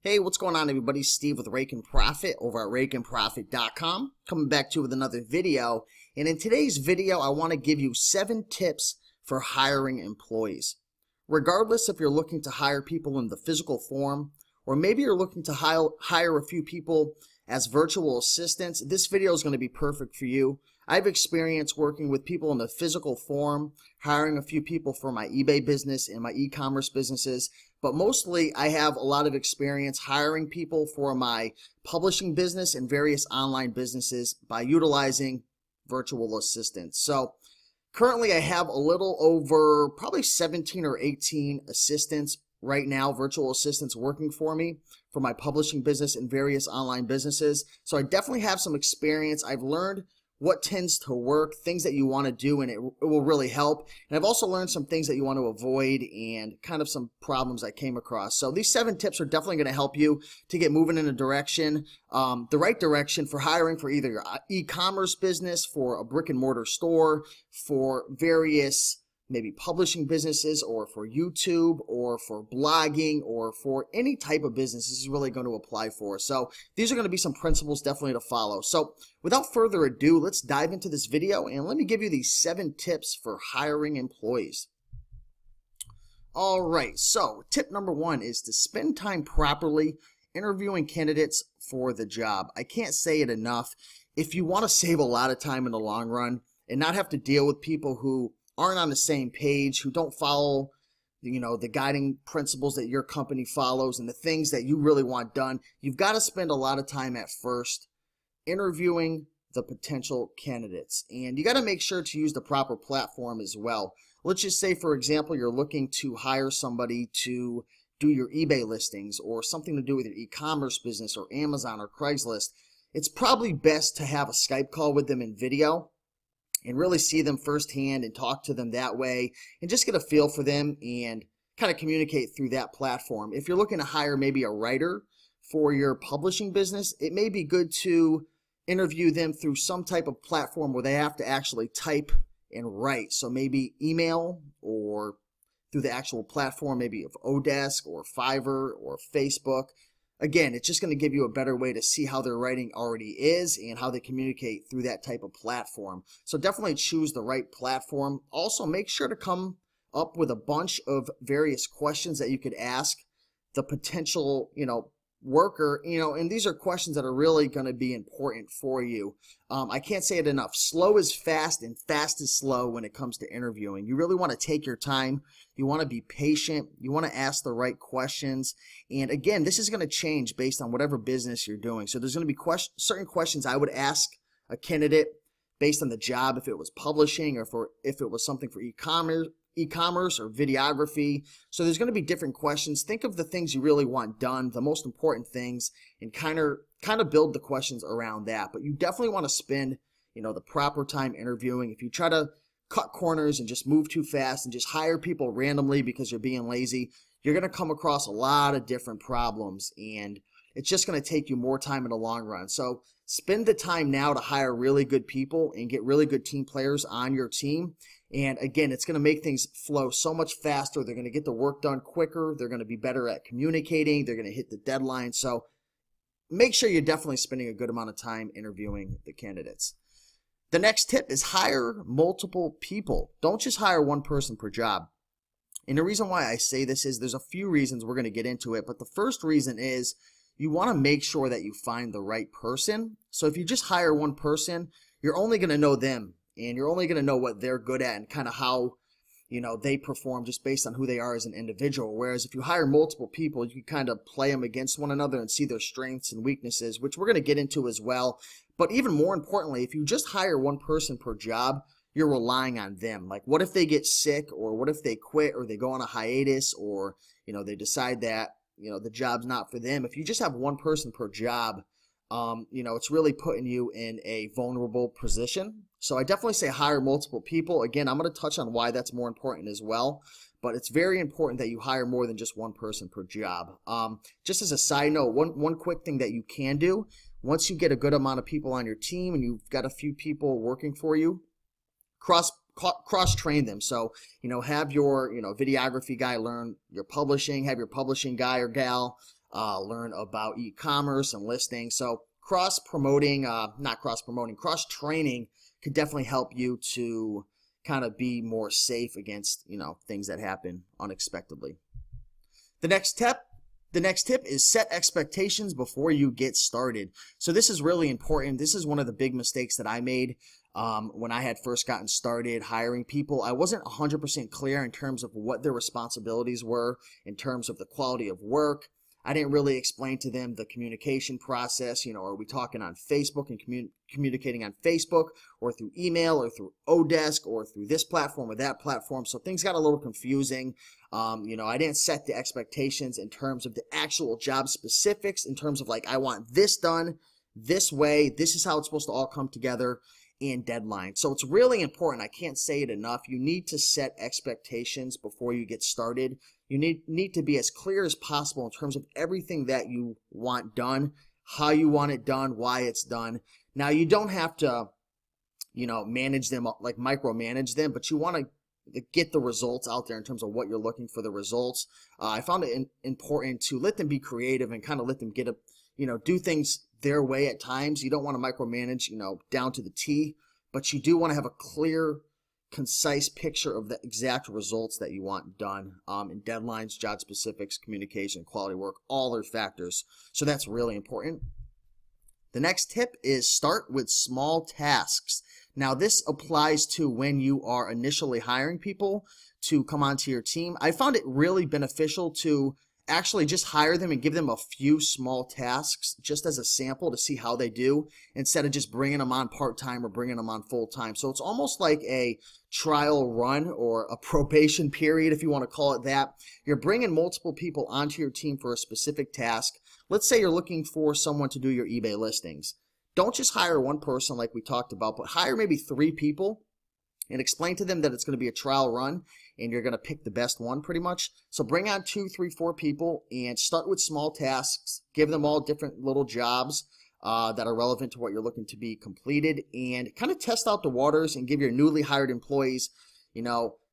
Hey, what's going on, everybody? Steve with Rake and Profit over at rakeandprofit.com. Coming back to you with another video. And in today's video, I want to give you 7 tips for hiring employees. Regardless if you're looking to hire people in the physical form, or maybe you're looking to hire a few people as virtual assistants, this video is going to be perfect for you. I've experienced working with people in the physical form, hiring a few people for my eBay business and my e-commerce businesses, but mostly I have a lot of experience hiring people for my publishing business and various online businesses by utilizing virtual assistants. So currently I have a little over probably 17 or 18 assistants right now, virtual assistants working for me for my publishing business and various online businesses. So I definitely have some experience. I've learned what tends to work, things that you want to do, and it will really help. And I've also learned some things that you want to avoid and kind of some problems I came across. So these 7 tips are definitely going to help you to get moving in a direction, the right direction for hiring for either your e-commerce business, for a brick and mortar store, for various maybe publishing businesses, or for YouTube, or for blogging, or for any type of business this is really going to apply for. So these are going to be some principles definitely to follow. So without further ado, let's dive into this video and let me give you these 7 tips for hiring employees. All right, so tip number 1 is to spend time properly interviewing candidates for the job. I can't say it enough. If you want to save a lot of time in the long run and not have to deal with people who aren't on the same page, who don't follow, the guiding principles that your company follows and the things that you really want done, you've got to spend a lot of time at first interviewing the potential candidates. And you got to make sure to use the proper platform as well. Let's just say, for example, you're looking to hire somebody to do your eBay listings or something to do with your e-commerce business or Amazon or Craigslist. It's probably best to have a Skype call with them in video and really see them firsthand and talk to them that way and just get a feel for them and kind of communicate through that platform. If you're looking to hire maybe a writer for your publishing business, it may be good to interview them through some type of platform where they have to actually type and write. So maybe email, or through the actual platform, maybe of Odesk or Fiverr or Facebook. Again, it's just going to give you a better way to see how their writing already is and how they communicate through that type of platform. So definitely choose the right platform. Also, make sure to come up with a bunch of various questions that you could ask the potential, worker, and these are questions that are really going to be important for you. I can't say it enough. Slow is fast and fast is slow when it comes to interviewing. You really want to take your time. You want to be patient. You want to ask the right questions. And again, this is going to change based on whatever business you're doing. So there's going to be certain questions I would ask a candidate based on the job, if it was publishing or if it was something for e-commerce or videography. So there's going to be different questions. Think of the things you really want done, the most important things, and kind of build the questions around that. But you definitely want to spend, the proper time interviewing. If you try to cut corners and just move too fast and just hire people randomly because you're being lazy, you're going to come across a lot of different problems, and it's just going to take you more time in the long run. So spend the time now to hire really good people and get really good team players on your team. And again, it's going to make things flow so much faster. They're going to get the work done quicker. They're going to be better at communicating. They're going to hit the deadline. So make sure you're definitely spending a good amount of time interviewing the candidates. The next tip is hire multiple people. Don't just hire one person per job. And the reason why I say this is there's a few reasons. We're going to get into it. But the first reason is you want to make sure that you find the right person. So if you just hire one person, you're only going to know them. And you're only going to know what they're good at and kind of how, they perform just based on who they are as an individual. Whereas if you hire multiple people, you can kind of play them against one another and see their strengths and weaknesses, which we're going to get into as well. But even more importantly, if you just hire one person per job, you're relying on them. Like, what if they get sick, or what if they quit, or they go on a hiatus, or, they decide that, the job's not for them. If you just have one person per job, it's really putting you in a vulnerable position. So I definitely say hire multiple people. Again, I'm going to touch on why that's more important as well. But it's very important that you hire more than just one person per job. Just as a side note, one quick thing that you can do, once you get a good amount of people on your team and you've got a few people working for you, cross-train them. So, have your, videography guy learn your publishing, have your publishing guy or gal learn about e-commerce and listings. So cross-training could definitely help you to kind of be more safe against, things that happen unexpectedly. The next tip is set expectations before you get started. So this is really important. This is one of the big mistakes that I made when I had first gotten started hiring people. I wasn't 100% clear in terms of what their responsibilities were, in terms of the quality of work. I didn't really explain to them the communication process. Are we talking on Facebook and communicating on Facebook, or through email, or through Odesk, or through this platform or that platform? So things got a little confusing. I didn't set the expectations in terms of the actual job specifics, in terms of like, I want this done this way. This is how it's supposed to all come together, and deadline. So it's really important. I can't say it enough. You need to set expectations before you get started. You need to be as clear as possible in terms of everything that you want done, how you want it done, why it's done. Now, you don't have to, manage them, like micromanage them, but you want to get the results out there in terms of what you're looking for the results. I found it important to let them be creative and kind of let them get do things their way at times. You don't want to micromanage, down to the T, but you do want to have a clear, concise picture of the exact results that you want done, in deadlines, job specifics, communication, quality work, all those factors. So that's really important. The next tip is start with small tasks. Now, this applies to when you are initially hiring people to come onto your team. I found it really beneficial to actually just hire them and give them a few small tasks just as a sample to see how they do, instead of just bringing them on part-time or bringing them on full-time. So it's almost like a trial run or a probation period, if you want to call it that. You're bringing multiple people onto your team for a specific task. Let's say you're looking for someone to do your eBay listings. Don't just hire one person like we talked about, but hire maybe 3 people and explain to them that it's going to be a trial run and you're going to pick the best one pretty much. So bring on 2, 3, 4 people and start with small tasks. Give them all different little jobs that are relevant to what you're looking to be completed, and kind of test out the waters and give your newly hired employees,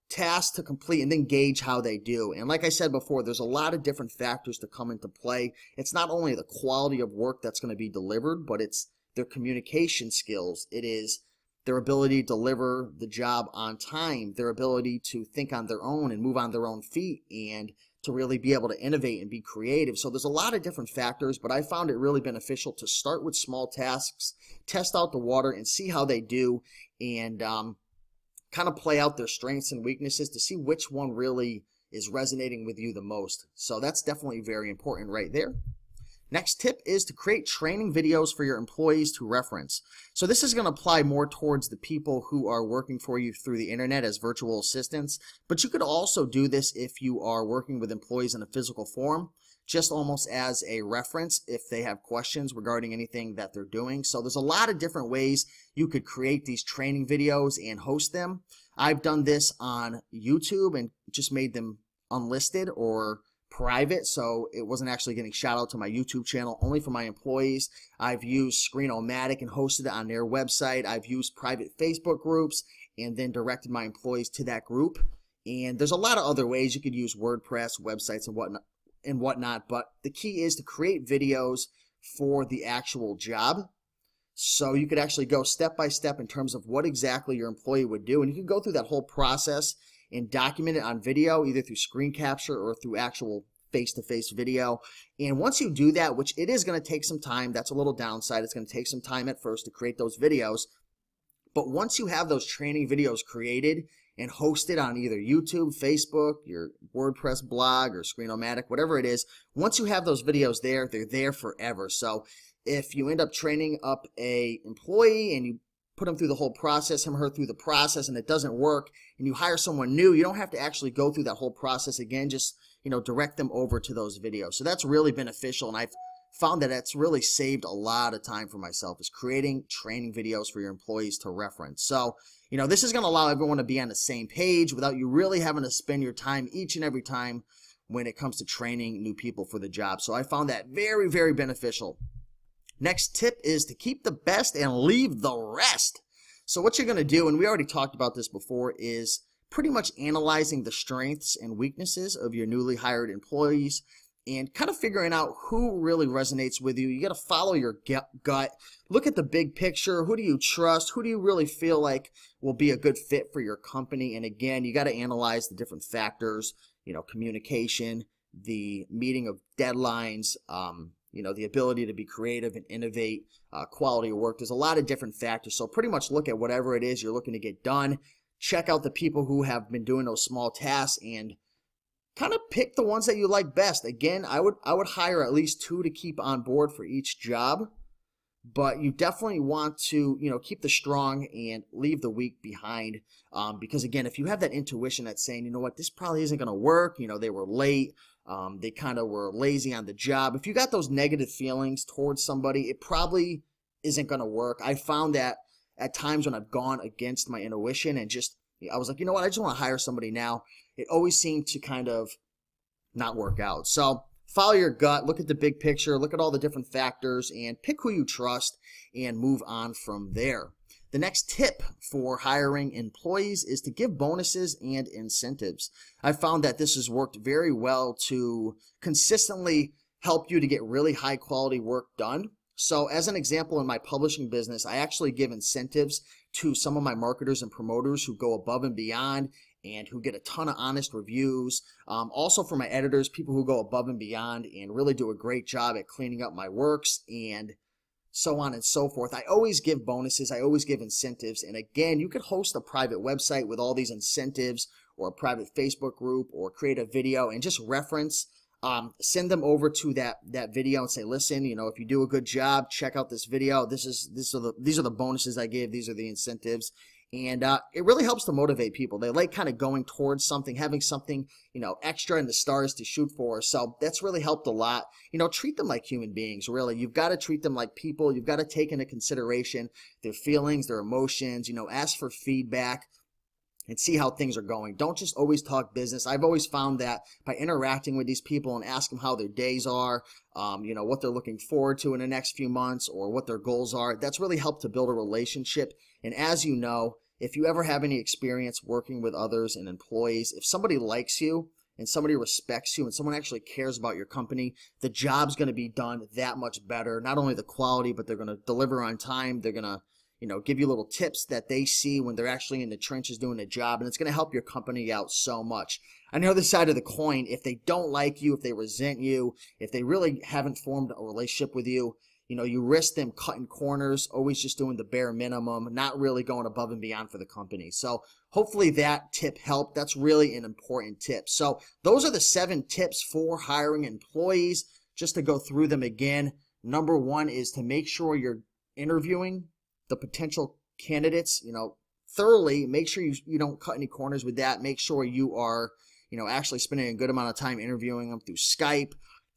tasks to complete, and then gauge how they do. And like I said before, there's a lot of different factors to come into play. It's not only the quality of work that's going to be delivered, but it's their communication skills. It is their ability to deliver the job on time, their ability to think on their own and move on their own feet, and to really be able to innovate and be creative. So there's a lot of different factors, but I found it really beneficial to start with small tasks, test out the water and see how they do, and kind of play out their strengths and weaknesses to see which one really is resonating with you the most. So that's definitely very important right there. Next tip is to create training videos for your employees to reference. So this is going to apply more towards the people who are working for you through the internet as virtual assistants, but you could also do this if you are working with employees in a physical form, just almost as a reference if they have questions regarding anything that they're doing. So there's a lot of different ways you could create these training videos and host them. I've done this on YouTube and just made them unlisted or private, so it wasn't actually getting shout out to my YouTube channel, only for my employees. I've used Screeno-matic and hosted it on their website. I've used private Facebook groups and then directed my employees to that group. And there's a lot of other ways you could use WordPress, websites, and whatnot, but the key is to create videos for the actual job. So you could actually go step by step in terms of what exactly your employee would do, and you can go through that whole process and document it on video, either through screen capture or through actual face-to-face video. And once you do that, which it is going to take some time, that's a little downside. It's going to take some time at first to create those videos. But once you have those training videos created and hosted on either YouTube, Facebook, your WordPress blog, or Screeno-matic, whatever it is, once you have those videos there, they're there forever. So if you end up training up a employee and you put them through the whole process, him or her through the process, and it doesn't work, and you hire someone new, you don't have to actually go through that whole process again. Just, direct them over to those videos. So that's really beneficial, and I've found that it's really saved a lot of time for myself, is creating training videos for your employees to reference. So, this is going to allow everyone to be on the same page without you really having to spend your time each and every time when it comes to training new people for the job. So I found that very, very beneficial. Next tip is to keep the best and leave the rest. So what you're going to do, and we already talked about this before, is pretty much analyzing the strengths and weaknesses of your newly hired employees and kind of figuring out who really resonates with you. You got to follow your gut. Look at the big picture. Who do you trust? Who do you really feel like will be a good fit for your company? And again, you got to analyze the different factors, communication, the meeting of deadlines, the ability to be creative and innovate, quality of work. There's a lot of different factors. So pretty much look at whatever it is you're looking to get done. Check out the people who have been doing those small tasks and kind of pick the ones that you like best. Again, I would hire at least 2 to keep on board for each job, but you definitely want to, keep the strong and leave the weak behind. Because again, if you have that intuition that's saying, you know what, this probably isn't going to work, they were late, they kind of were lazy on the job. If you got those negative feelings towards somebody, it probably isn't going to work. I found that at times when I've gone against my intuition and I was like, you know what, I just want to hire somebody now, it always seemed to kind of not work out. So follow your gut, look at the big picture, look at all the different factors, and pick who you trust and move on from there. The next tip for hiring employees is to give bonuses and incentives. I found that this has worked very well to consistently help you to get really high quality work done. So as an example, in my publishing business, I actually give incentives to some of my marketers and promoters who go above and beyond and who get a ton of honest reviews. Also for my editors, people who go above and beyond and really do a great job at cleaning up my works and so on and so forth. I always give bonuses. I always give incentives. And again, you could host a private website with all these incentives or a private Facebook group or create a video and just reference, send them over to that video and say, listen, if you do a good job, check out this video. These are the bonuses I gave. These are the incentives. And it really helps to motivate people. They like kind of going towards something, having something, extra in the stars to shoot for. So that's really helped a lot. Treat them like human beings, really. You've got to treat them like people. You've got to take into consideration their feelings, their emotions, ask for feedback and see how things are going. Don't just always talk business. I've always found that by interacting with these people and ask them how their days are, what they're looking forward to in the next few months or what their goals are, that's really helped to build a relationship. And as you know, if you ever have any experience working with others and employees, if somebody likes you and somebody respects you and someone actually cares about your company, the job's going to be done that much better. Not only the quality, but they're going to deliver on time. They're going to give you little tips that they see when they're actually in the trenches doing the job, and it's going to help your company out so much. On the other side of the coin, if they don't like you, if they resent you, if they really haven't formed a relationship with you, you risk them cutting corners, always just doing the bare minimum, not really going above and beyond for the company. So hopefully that tip helped. That's really an important tip. So those are the 7 tips for hiring employees. Just to go through them again, number 1 is to make sure you're interviewing the potential candidates, thoroughly. Make sure you don't cut any corners with that. Make sure you are, actually spending a good amount of time interviewing them through Skype,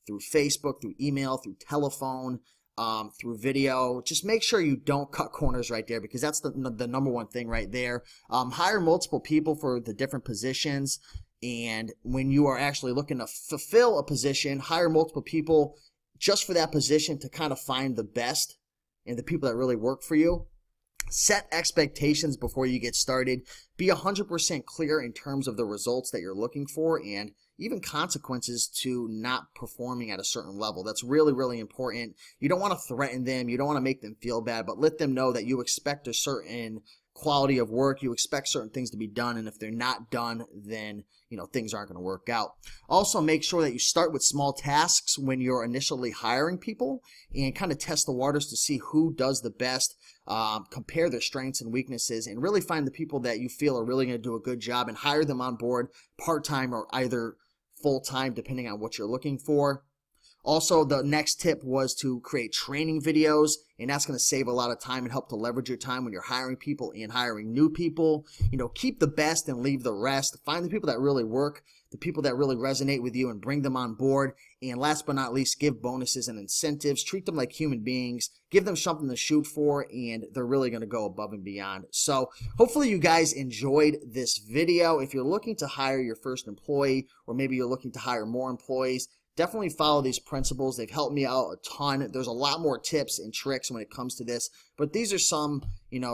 through Facebook, through email, through telephone, through video. Just make sure you don't cut corners right there, because that's the number 1 thing right there. Hire multiple people for the different positions. And when you are actually looking to fulfill a position, hire multiple people just for that position to kind of find the best and the people that really work for you. Set expectations before you get started. Be 100% clear in terms of the results that you're looking for and even consequences to not performing at a certain level. That's really, really important. You don't want to threaten them. You don't want to make them feel bad, but let them know that you expect a certain quality of work. You expect certain things to be done, and if they're not done, then things aren't going to work out. Also, make sure that you start with small tasks when you're initially hiring people and kind of test the waters to see who does the best, compare their strengths and weaknesses, and really find the people that you feel are really going to do a good job and hire them on board part-time or either full-time, depending on what you're looking for. Also, the next tip was to create training videos, and that's going to save a lot of time and help to leverage your time when you're hiring people and hiring new people. Keep the best and leave the rest. Find the people that really work, the people that really resonate with you, and bring them on board. And last but not least, give bonuses and incentives. Treat them like human beings. Give them something to shoot for, and they're really going to go above and beyond. So hopefully you guys enjoyed this video. If you're looking to hire your first employee, or maybe you're looking to hire more employees, definitely follow these principles. They've helped me out a ton. There's a lot more tips and tricks when it comes to this, but these are some,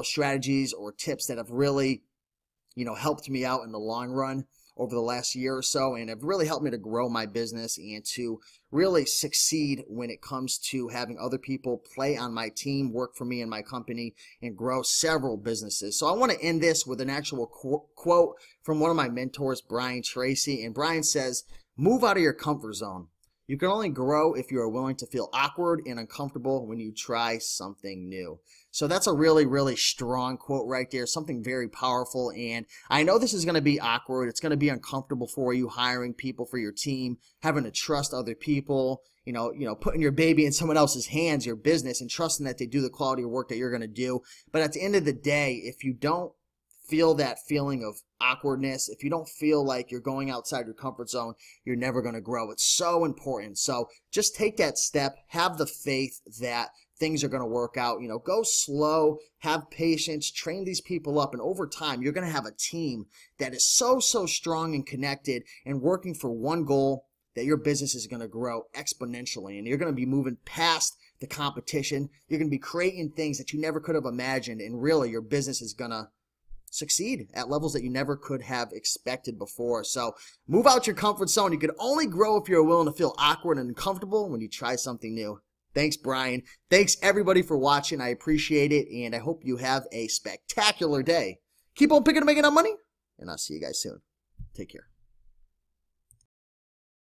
strategies or tips that have really, helped me out in the long run. over the last year or so, and have really helped me to grow my business and to really succeed when it comes to having other people play on my team, work for me and my company, and grow several businesses. So I want to end this with an actual quote from one of my mentors, Brian Tracy. And Brian says, "Move out of your comfort zone. You can only grow if you are willing to feel awkward and uncomfortable when you try something new." So that's a really, really strong quote right there, something very powerful. And I know this is going to be awkward. It's going to be uncomfortable for you, hiring people for your team, having to trust other people, putting your baby in someone else's hands, your business, and trusting that they do the quality of work that you're going to do. But at the end of the day, if you don't feel that feeling of awkwardness, if you don't feel like you're going outside your comfort zone, you're never going to grow. It's so important. So just take that step, have the faith that things are going to work out. Go slow, have patience, train these people up, and over time, you're going to have a team that is so strong and connected and working for one goal, that your business is going to grow exponentially, and you're going to be moving past the competition. You're going to be creating things that you never could have imagined, and really your business is going to succeed at levels that you never could have expected before. So move out your comfort zone. You can only grow if you're willing to feel awkward and uncomfortable when you try something new. Thanks, Brian. Thanks, everybody, for watching. I appreciate it, and I hope you have a spectacular day. Keep on picking and making that money, and I'll see you guys soon. Take care.